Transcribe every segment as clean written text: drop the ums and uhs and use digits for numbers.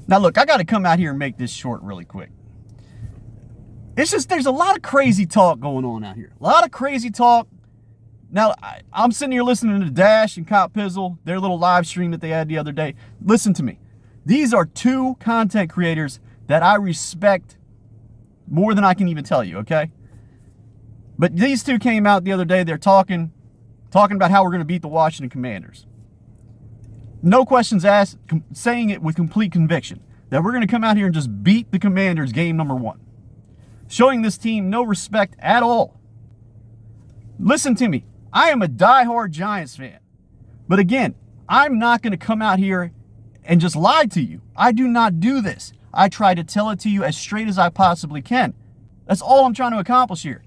Now, look, I got to come out here and make this short really quick. It's just there's a lot of crazy talk going on out here. A lot of crazy talk. Now, I'm sitting here listening to Dash and Cop Pizzle, their little live stream that they had the other day. Listen to me. These are two content creators that I respect more than I can even tell you, okay? But these two came out the other day. They're talking about how we're going to beat the Washington Commanders. No questions asked, saying it with complete conviction that we're going to come out here and just beat the Commanders game number 1. Showing this team no respect at all. Listen to me. I am a diehard Giants fan. But again, I'm not going to come out here and just lie to you. I do not do this. I try to tell it to you as straight as I possibly can. That's all I'm trying to accomplish here.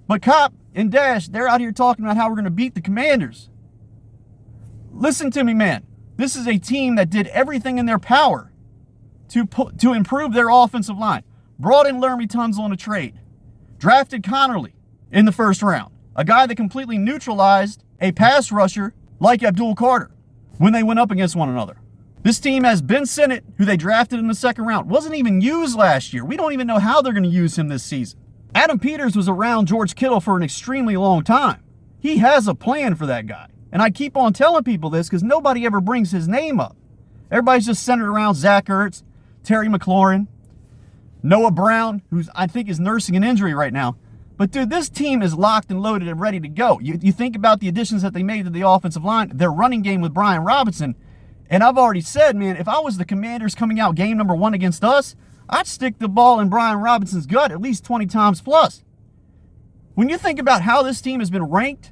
But Cop and Dash, they're out here talking about how we're going to beat the Commanders. Listen to me, man. This is a team that did everything in their power to improve their offensive line. Brought in Laremy Tunsil in a trade. Drafted Connerly in the first round. A guy that completely neutralized a pass rusher like Abdul Carter when they went up against one another. This team has Ben Sinnott, who they drafted in the second round. Wasn't even used last year. We don't even know how they're going to use him this season. Adam Peters was around George Kittle for an extremely long time. He has a plan for that guy. And I keep on telling people this because nobody ever brings his name up. Everybody's just centered around Zach Ertz, Terry McLaurin, Noah Brown, who's I think is nursing an injury right now. But dude, this team is locked and loaded and ready to go. You think about the additions that they made to the offensive line, their running game with Brian Robinson. And I've already said, man, if I was the Commanders coming out game number 1 against us, I'd stick the ball in Brian Robinson's gut at least 20 times plus. When you think about how this team has been ranked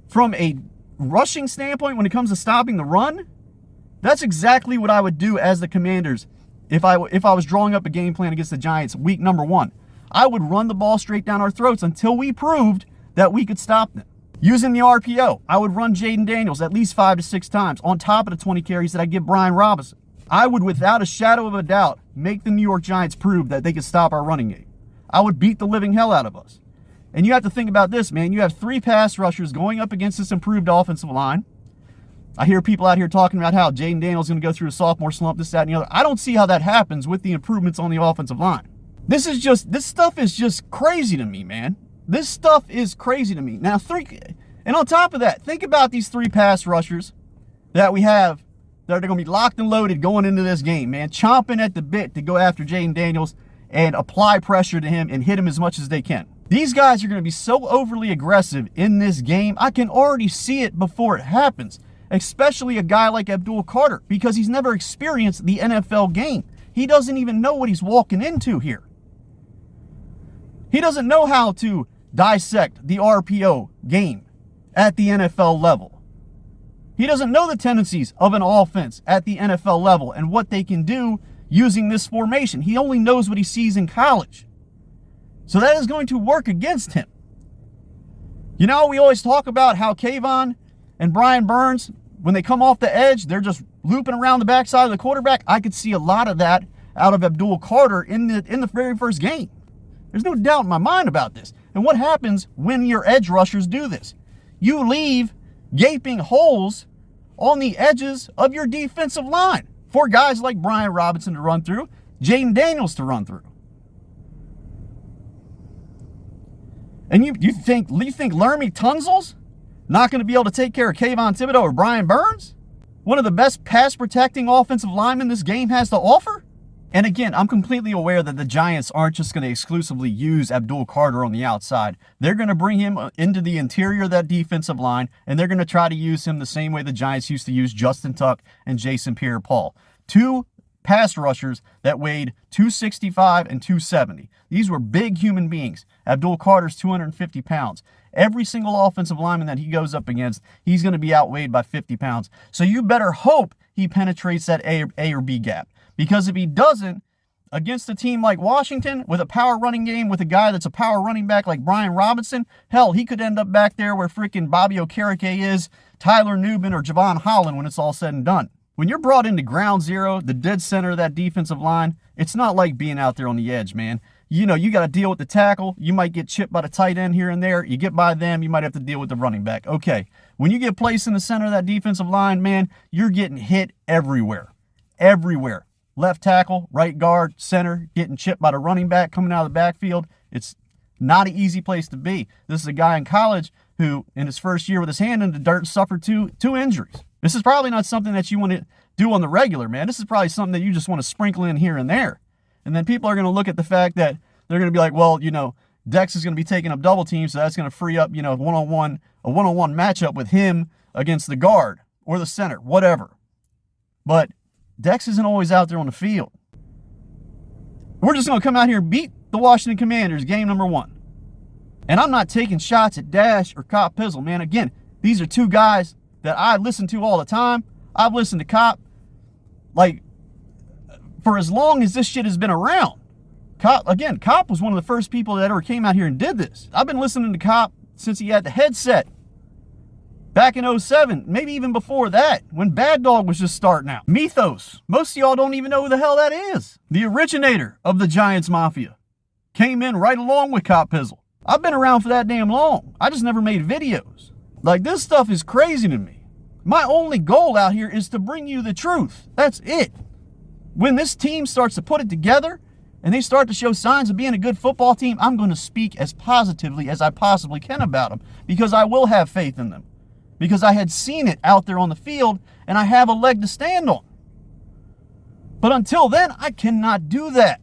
from a rushing standpoint when it comes to stopping the run, that's exactly what I would do as the Commanders if I was drawing up a game plan against the Giants week number 1. I would run the ball straight down our throats until we proved that we could stop them. Using the RPO, I would run Jaden Daniels at least 5 to 6 times on top of the 20 carries that I give Brian Robinson. I would, without a shadow of a doubt, make the New York Giants prove that they could stop our running game. I would beat the living hell out of us. And you have to think about this, man. You have 3 pass rushers going up against this improved offensive line. I hear people out here talking about how Jaden Daniels is going to go through a sophomore slump, this, that, and the other. I don't see how that happens with the improvements on the offensive line. This stuff is just crazy to me, man. This stuff is crazy to me. Now, and on top of that, think about these 3 pass rushers that we have that are going to be locked and loaded going into this game, man. Chomping at the bit to go after Jaden Daniels and apply pressure to him and hit him as much as they can. These guys are going to be so overly aggressive in this game. I can already see it before it happens, especially a guy like Abdul Carter, because he's never experienced the NFL game. He doesn't even know what he's walking into here. He doesn't know how to dissect the RPO game at the NFL level. He doesn't know the tendencies of an offense at the NFL level and what they can do using this formation. He only knows what he sees in college. So that is going to work against him. You know, we always talk about how Kayvon and Brian Burns, when they come off the edge, they're just looping around the backside of the quarterback. I could see a lot of that out of Abdul Carter in the very first game. There's no doubt in my mind about this. And what happens when your edge rushers do this? You leave gaping holes on the edges of your defensive line for guys like Brian Robinson to run through, Jaden Daniels to run through. And you think Laremy Tunsil's not going to be able to take care of Kayvon Thibodeaux or Brian Burns? One of the best pass protecting offensive linemen this game has to offer? And again, I'm completely aware that the Giants aren't just going to exclusively use Abdul Carter on the outside. They're going to bring him into the interior of that defensive line, and they're going to try to use him the same way the Giants used to use Justin Tuck and Jason Pierre-Paul. 2 pass rushers that weighed 265 and 270. These were big human beings. Abdul Carter's 250 pounds. Every single offensive lineman that he goes up against, he's going to be outweighed by 50 pounds. So you better hope he penetrates that A or B gap. Because if he doesn't, against a team like Washington, with a power running game, with a guy that's a power running back like Brian Robinson, hell, he could end up back there where freaking Bobby Okereke is, Tyler Nubin, or Javon Holland when it's all said and done. When you're brought into ground zero, the dead center of that defensive line, it's not like being out there on the edge, man. You know, you got to deal with the tackle. You might get chipped by the tight end here and there. You get by them, you might have to deal with the running back. Okay, when you get placed in the center of that defensive line, man, you're getting hit everywhere. Everywhere. left tackle, right guard, center, getting chipped by the running back coming out of the backfield. It's not an easy place to be. This is a guy in college who, in his first year with his hand in the dirt, suffered two injuries. This is probably not something that you want to do on the regular, man. This is probably something that you just want to sprinkle in here and there. And then people are going to look at the fact that they're going to be like, well, Dex is going to be taking up double teams, so that's going to free up, a one-on-one matchup with him against the guard or the center, whatever. But Dex isn't always out there on the field. We're just going to come out here and beat the Washington Commanders, game number 1. And I'm not taking shots at Dash or Cop Pizzle, man. Again, these are two guys that I listen to all the time. I've listened to Cop, for as long as this shit has been around. Cop was one of the first people that ever came out here and did this. I've been listening to Cop since he had the headset. Back in 07, maybe even before that, when Bad Dog was just starting out. Mythos. Most of y'all don't even know who the hell that is. The originator of the Giants Mafia. Came in right along with Cop Pizzle. I've been around for that damn long. I just never made videos. This stuff is crazy to me. My only goal out here is to bring you the truth. That's it. When this team starts to put it together and they start to show signs of being a good football team, I'm going to speak as positively as I possibly can about them because I will have faith in them. Because I had seen it out there on the field and I have a leg to stand on. But until then, I cannot do that.